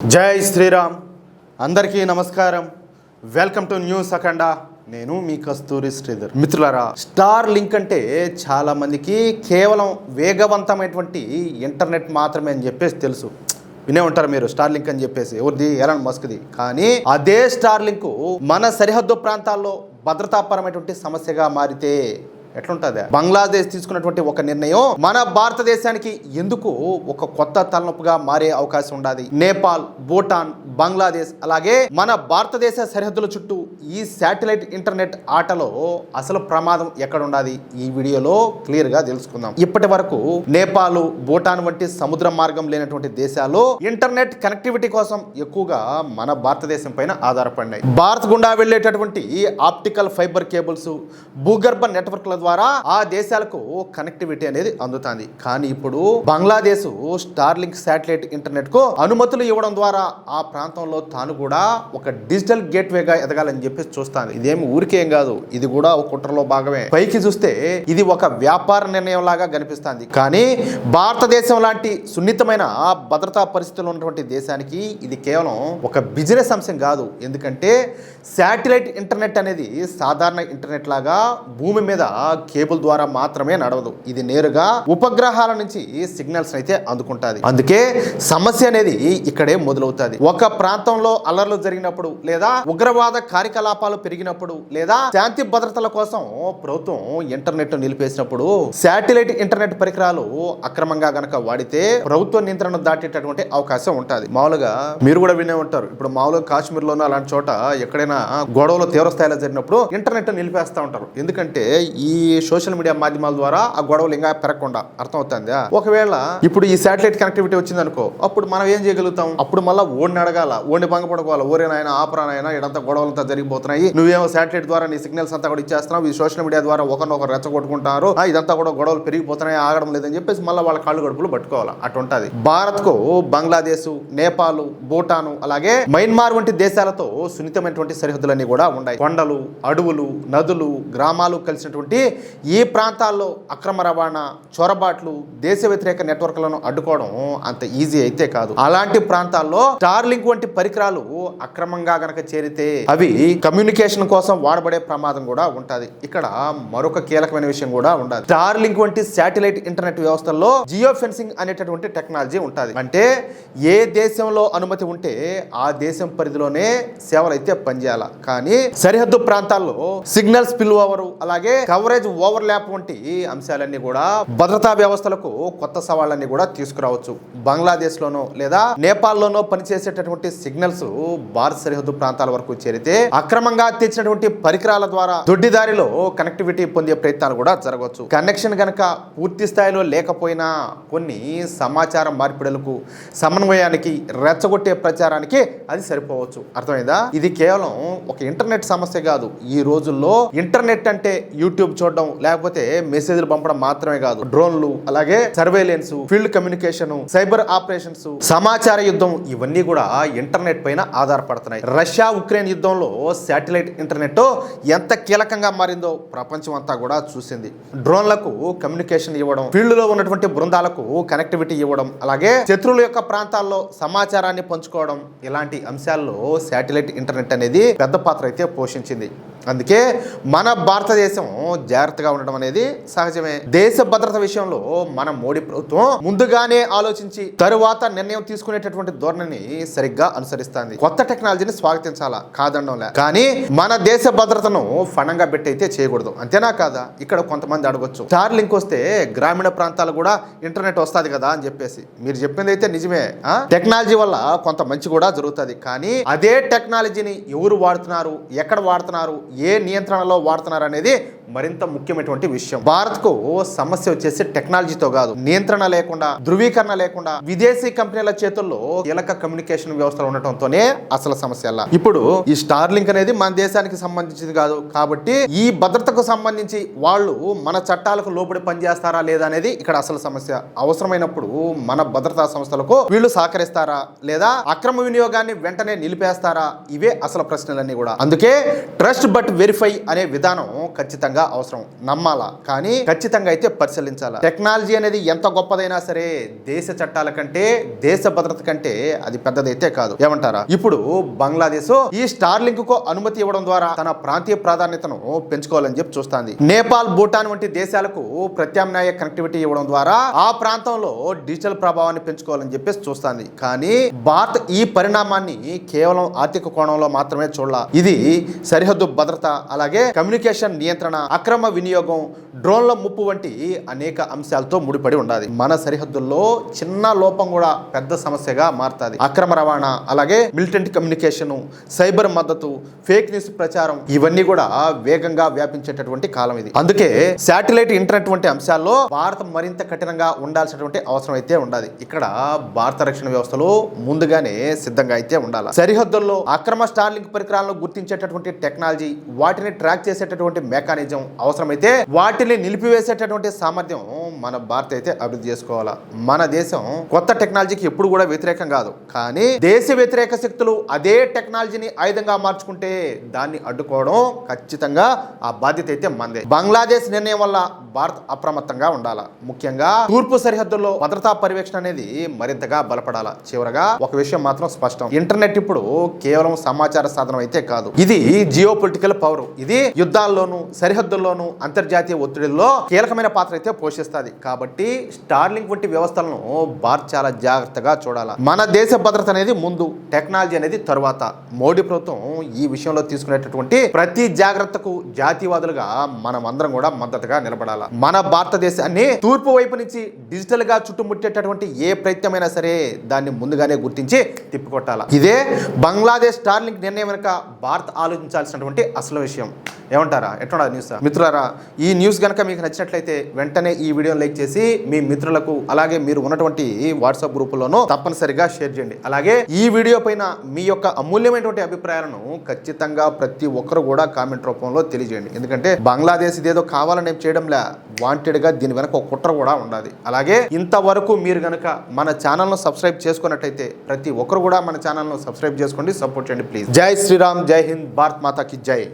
జై శ్రీరామ్. అందరికీ నమస్కారం. వెల్కమ్ టు న్యూస్ అఖండ. నేను మీ కస్తూరి శ్రీధర్. మిత్రులారా, స్టార్ లింక్ అంటే చాలా మందికి కేవలం వేగవంతమైనటువంటి ఇంటర్నెట్ మాత్రమే అని చెప్పేసి తెలుసు. వినే ఉంటారు మీరు స్టార్ లింక్ అని చెప్పేసి. ఎవరిది? ఎలాన్ మస్క్ది. కానీ అదే స్టార్ లింక్ మన సరిహద్దు ప్రాంతాల్లో భద్రతాపరమైనటువంటి సమస్యగా మారితే ఎట్లుంటుంది? బంగ్లాదేశ్ తీసుకున్నటువంటి ఒక నిర్ణయం మన భారతదేశానికి ఎందుకు ఒక కొత్త తలనొప్పుగా మారే అవకాశం ఉండాలి. నేపాల్, భూటాన్, బంగ్లాదేశ్ అలాగే మన భారతదేశ సరిహద్దుల చుట్టూ ఈ శాటిలైట్ ఇంటర్నెట్ ఆటలో అసలు ప్రమాదం ఎక్కడ ఉండాలి ఈ వీడియోలో క్లియర్ గా తెలుసుకుందాం. ఇప్పటి వరకు నేపాల్, భూటాన్ వంటి సముద్ర మార్గం లేనటువంటి దేశాలు ఇంటర్నెట్ కనెక్టివిటీ కోసం ఎక్కువగా మన భారతదేశం పైన ఆధారపడినాయి. భారత్ గుండా వెళ్లేటటువంటి ఆప్టికల్ ఫైబర్ కేబుల్స్, భూగర్భ నెట్వర్క్ల ద్వారా ఆ దేశాలకు కనెక్టివిటీ అనేది అందుతుంది. కానీ ఇప్పుడు Bangladesh star link satellite internet కు అనుమతులు ఇవ్వడం ద్వారా ఆ ప్రాంతంలో తాను కూడా ఒక డిజిటల్ గేట్వేగా ఎదగాలని చెప్పేసి చూస్తాను. ఇదేమి ఊరికేం కాదు, ఇది కూడా ఒక కుట్రలో భాగమే. పైకి చూస్తే ఇది ఒక వ్యాపార నిర్ణయం లాగా కనిపిస్తుంది. కానీ భారతదేశం లాంటి సున్నితమైన భద్రతా పరిస్థితులు ఉన్నటువంటి దేశానికి ఇది కేవలం ఒక బిజినెస్ అంశం కాదు. ఎందుకంటే శాటిలైట్ ఇంటర్నెట్ అనేది సాధారణ ఇంటర్నెట్ లాగా భూమి మీద కేబుల్ ద్వారా మాత్రమే నడవదు. ఇది నేరుగా ఉపగ్రహాల నుంచి సిగ్నల్స్ అయితే అందుకుంటుంది. అందుకే సమస్య అనేది ఇక్కడే మొదలవుతుంది. ఒక ప్రాంతంలో అల్లర్లు జరిగినప్పుడు, లేదా ఉగ్రవాద కార్యకలాపాలు పెరిగినప్పుడు, లేదా శాంతి భద్రతల కోసం ప్రభుత్వం ఇంటర్నెట్ నిలిపేసినప్పుడు శాటిలైట్ ఇంటర్నెట్ పరికరాలు అక్రమంగా గనక వాడితే ప్రభుత్వ నియంత్రణ దాటేటటువంటి అవకాశం ఉంటుంది. మామూలుగా మీరు కూడా వినే ఉంటారు. ఇప్పుడు మామూలుగా కాశ్మీర్ లోనూ అలాంటి చోట ఎక్కడైనా గొడవలు తీవ్ర స్థాయిలో జరిగినప్పుడు ఇంటర్నెట్ నిలిపేస్తూ ఉంటారు. ఎందుకంటే ఈ సోషల్ మీడియా మాధ్యమాల ద్వారా ఆ గొడవలు ఇంకా పెరగకుండా. అర్థమవుతుందా? ఒకవేళ ఇప్పుడు ఈ శాటిలైట్ కనెక్టివిటీ వచ్చింది అనుకో, అప్పుడు మనం ఏం చేయగలుగుతాం? అప్పుడు మళ్ళీ ఓడిని అడగాల, ఓడిని భంగపడుకోవాలి. ఓరేనాయన ఆపరానైనా ఇడంతా గొడవలంతా జరిగిపోతున్నాయి, నువ్వేమో శాటిలైట్ ద్వారా నీ సిగ్నల్స్ అంతా కూడా ఇచ్చేస్తున్నావు, ఈ సోషల్ మీడియా ద్వారా ఒకరినొకరు రెచ్చగొట్టుకుంటున్నారు, ఇదంతా కూడా గొడవలు పెరిగిపోతున్నాయి, ఆగడం లేదని చెప్పేసి మళ్ళీ వాళ్ళ కాళ్ళు గడుపులు పట్టుకోవాలి. అటు ఉంటుంది. భారత్ కు బంగ్లాదేశ్, నేపాల్, భూటాన్ అలాగే మయన్మార్ వంటి దేశాలతో సున్నితమైనటువంటి సరిహద్దులన్నీ కూడా ఉన్నాయి. కొండలు, అడవులు, నదులు, గ్రామాలు కలిసినటువంటి ఈ ప్రాంతాల్లో అక్రమ రవాణా, చొరబాట్లు, దేశ వ్యతిరేక నెట్వర్క్లను అడ్డుకోవడం అంత ఈజీ అయితే కాదు. అలాంటి ప్రాంతాల్లో స్టార్ లింక్ వంటి పరికరాలు అక్రమంగా గనక చేరితే అవి కమ్యూనికేషన్ కోసం వాడబడే ప్రమాదం కూడా ఉంటది. ఇక్కడ మరొక కీలకమైన విషయం కూడా ఉండాలి. స్టార్ లింక్ వంటి శాటిలైట్ ఇంటర్నెట్ వ్యవస్థల్లో జియో ఫెన్సింగ్ అనేటటువంటి టెక్నాలజీ ఉంటది. అంటే ఏ దేశంలో అనుమతి ఉంటే ఆ దేశం పరిధిలోనే సేవలు అయితే పనిచేయాల. కానీ సరిహద్దు ప్రాంతాల్లో సిగ్నల్ స్పిల్ ఓవర్ అలాగే కవరేజ్ ఓవర్ ల్యాప్ వంటి అంశాలన్నీ కూడా భద్రతా వ్యవస్థలకు కొత్త సవాళ్ళన్నీ కూడా తీసుకురావచ్చు. బంగ్లాదేశ్ లోనో లేదా నేపాల్ లోనో పనిచేసేటటువంటి సిగ్నల్స్ భారత సరిహద్దు ప్రాంతాల వరకు చేరితే అక్రమంగా తెచ్చినటువంటి పరికరాల ద్వారా దొడ్డిదారిలో కనెక్టివిటీ పొందే ప్రయత్నాలు కూడా జరగవచ్చు. కనెక్షన్ గనక పూర్తి స్థాయిలో లేకపోయినా కొన్ని సమాచార మార్పిడులకు, సమన్వయానికి, రెచ్చగొట్టే ప్రచారానికి అది సరిపోవచ్చు. అర్థమైందా? ఇది కేవలం ఒక ఇంటర్నెట్ సమస్య కాదు. ఈ రోజుల్లో ఇంటర్నెట్ అంటే యూట్యూబ్ చూడడం, లేకపోతే మెసేజ్లు పంపడం మాత్రమే కాదు. డ్రోన్లు, అలాగే surveillance, field communication, cyber operations, సమాచార యుద్ధం ఇవన్నీ కూడా ఇంటర్నెట్ పైన ఆధారపడుతున్నాయి. రష్యా ఉక్రెయిన్ యుద్ధంలో శాటిలైట్ ఇంటర్నెట్ ఎంత కీలకంగా మారిందో ప్రపంచం అంతా కూడా చూసింది. డ్రోన్లకు కమ్యూనికేషన్ ఇవ్వడం, ఫీల్డ్ లో ఉన్నటువంటి బృందాలకు కనెక్టివిటీ ఇవ్వడం, అలాగే శత్రువుల యొక్క ప్రాంతాల్లో సమాచారాన్ని పంచుకోవడం, ఇలాంటి అంశాల్లో శాటిలైట్ ఇంటర్నెట్ అనేది పెద్ద పాత్ర అయితే పోషించింది. అందుకే మన భారతదేశం జాగ్రత్తగా ఉండడం అనేది సహజమే. దేశ భద్రత విషయంలో మన మోడీ ప్రభుత్వం ముందుగానే ఆలోచించి తరువాత నిర్ణయం తీసుకునేటటువంటి ధోరణిని సరిగ్గా అనుసరిస్తుంది. కొత్త టెక్నాలజీని స్వాగతించాలా, కాదనడంలే. కానీ మన దేశ భద్రతను ఫణంగా పెట్టి అయితే చేయకూడదు. అంతేనా కాదా? ఇక్కడ కొంతమంది అడగొచ్చు, స్టార్ లింక్ వస్తే గ్రామీణ ప్రాంతాలు కూడా ఇంటర్నెట్ వస్తుంది కదా అని చెప్పేసి. మీరు చెప్పింది అయితే నిజమే. టెక్నాలజీ వల్ల కొంత మంచి కూడా జరుగుతుంది. కానీ అదే టెక్నాలజీని ఎవరు వాడుతున్నారు, ఎక్కడ వాడుతున్నారు, ఏ నియంత్రణలో వాడుతున్నారు అనేది మరింత ముఖ్యమైనటువంటి విషయం. భారత్ కు సమస్య వచ్చేసి టెక్నాలజీతో కాదు, నియంత్రణ లేకుండా, ధృవీకరణ లేకుండా విదేశీ కంపెనీల చేతుల్లో కీలక కమ్యూనికేషన్ వ్యవస్థలు ఉండటంతోనే అసలు సమస్య. ఇప్పుడు ఈ స్టార్ లింక్ అనేది మన దేశానికి సంబంధించింది కాదు కాబట్టి ఈ భద్రతకు సంబంధించి వాళ్ళు మన చట్టాలకు లోబడి పనిచేస్తారా లేదా అనేది ఇక్కడ అసలు సమస్య. అవసరమైనప్పుడు మన భద్రతా సంస్థలకు వీళ్ళు సహకరిస్తారా, లేదా అక్రమ వినియోగాన్ని వెంటనే నిలిపేస్తారా? ఇవే అసలు ప్రశ్నలన్నీ కూడా. అందుకే ట్రస్ట్ బట్ వెరిఫై అనే విధానం ఖచ్చితంగా ఖచ్చితంగా అవసరం, నమ్మాలా, కానీ ఖచ్చితంగా అయితే పరిశీలించాలా. టెక్నాలజీ అనేది ఎంత గొప్పదైనా సరే దేశ చట్టాల కంటే, దేశ భద్రత కంటే అది పెద్దదైతే కాదు. ఏమంటారా? ఇప్పుడు బంగ్లాదేశ్ ఈ స్టార్ లింక్ కు అనుమతి ఇవ్వడం ద్వారా తన ప్రాంతీయ ప్రాధాన్యతను పెంచుకోవాలని చెప్పి చూస్తుంది. నేపాల్, భూటాన్ వంటి దేశాలకు ప్రత్యామ్నాయ కనెక్టివిటీ ఇవ్వడం ద్వారా ఆ ప్రాంతంలో డిజిటల్ ప్రభావాన్ని పెంచుకోవాలని చెప్పేసి చూస్తుంది. కానీ భారత్ ఈ పరిణామాన్ని కేవలం ఆర్థిక కోణంలో మాత్రమే చూడాల. ఇది సరిహద్దు భద్రత, అలాగే కమ్యూనికేషన్ నియంత్రణ, అక్రమ వినియోగం, డ్రోన్ల ముప్పు వంటి అనేక అంశాలతో ముడిపడి ఉండాలి. మన సరిహద్దుల్లో చిన్న లోపం కూడా పెద్ద సమస్యగా మారుతుంది. అక్రమ రవాణా, అలాగే మిలిటెంట్ కమ్యూనికేషన్, సైబర్ మద్దతు, ఫేక్ న్యూస్ ప్రచారం ఇవన్నీ కూడా వేగంగా వ్యాపించేటటువంటి కాలం ఇది. అందుకే శాటిలైట్ ఇంటర్నెట్ వంటి అంశాల్లో భారత్ మరింత కఠినంగా ఉండాల్సినటువంటి అవసరం అయితే ఉండాలి. ఇక్కడ భారత రక్షణ వ్యవస్థలో ముందుగానే సిద్ధంగా అయితే ఉండాలి. సరిహద్దుల్లో అక్రమ స్టార్లింక్ పరికరాలను గుర్తించేటటువంటి టెక్నాలజీ, వాటిని ట్రాక్ చేసేటటువంటి మెకానిజం, అవసరమైతే వాటిని నిలిపివేసేటటువంటి సామర్థ్యం మన భారత్ అయితే అభివృద్ధి చేసుకోవాలా. మన దేశం కొత్త టెక్నాలజీకి ఎప్పుడు కూడా వ్యతిరేకం కాదు, కానీ దేశ వ్యతిరేక శక్తులు అదే టెక్నాలజీని ఆయుధంగా మార్చుకుంటే దాన్ని అడ్డుకోవడం ఖచ్చితంగా ఆ బాధ్యత అయితే మందే. బంగ్లాదేశ్ నిర్ణయం వల్ల భారత్ అప్రమత్తంగా ఉండాలా. ముఖ్యంగా తూర్పు సరిహద్దుల్లో భద్రతా పర్యవేక్షణ అనేది మరింతగా బలపడాలా. చివరగా ఒక విషయం మాత్రం స్పష్టం, ఇంటర్నెట్ ఇప్పుడు కేవలం సమాచార సాధనం అయితే కాదు, ఇది జియో పొలిటికల్ పవర్. ఇది యుద్ధాల్లోనూ, సరిహద్దుల్లోనూ, అంతర్జాతీయ ఒత్తిడిలో కీలకమైన పాత్ర అయితే పోషిస్తుంది. కాబట్టి స్టార్లింక్ వంటి వ్యవస్థలను భారత్ చాలా జాగ్రత్తగా చూడాలా. మన దేశ భద్రత అనేది ముందు, టెక్నాలజీ అనేది తరువాత. మోడీ ప్రభుత్వం ఈ విషయంలో తీసుకునేటటువంటి ప్రతి జాగ్రత్తకు జాతీయవాదులుగా మనం అందరం కూడా మద్దతుగా నిలబడాలా. మన భారతదేశాన్ని తూర్పు వైపు నుంచి డిజిటల్ గా చుట్టుముట్టేటటువంటి ఏ ప్రయత్నమైనా సరే దాన్ని ముందుగానే గుర్తించి తిప్పికొట్టాలా. ఇదే బంగ్లాదేశ్ స్టార్లింక్ నిర్ణయం వెనుక భారత్ ఆలోచించాల్సినటువంటి అసలు విషయం. ఏమంటారా? ఎట్లా న్యూస్ మిత్రులారా? ఈ న్యూస్ కనుక మీకు నచ్చినట్లయితే వెంటనే ఈ వీడియోని లైక్ చేసి మీ మిత్రులకు, అలాగే మీరు ఉన్నటువంటి వాట్సాప్ గ్రూపుల్లోనూ తప్పనిసరిగా షేర్ చేయండి. అలాగే ఈ వీడియో పైన మీ యొక్క అమూల్యమైనటువంటి అభిప్రాయాలను ఖచ్చితంగా ప్రతి ఒక్కరు కూడా కామెంట్ రూపంలో తెలియజేయండి. ఎందుకంటే బంగ్లాదేశ్ ఇదేదో కావాలని చేయడంలే, వాంటెడ్ గా దీని వెనక ఒక కుట్ర కూడా ఉండాలి. అలాగే ఇంతవరకు మీరు కనుక మన ఛానల్ను సబ్స్క్రైబ్ చేసుకున్నట్టయితే ప్రతి ఒక్కరు కూడా మన ఛానల్ను సబ్స్క్రైబ్ చేసుకోండి, సపోర్ట్ చేయండి ప్లీజ్. జై శ్రీరామ్, జై హింద్, భారత్ మాతాకి జై.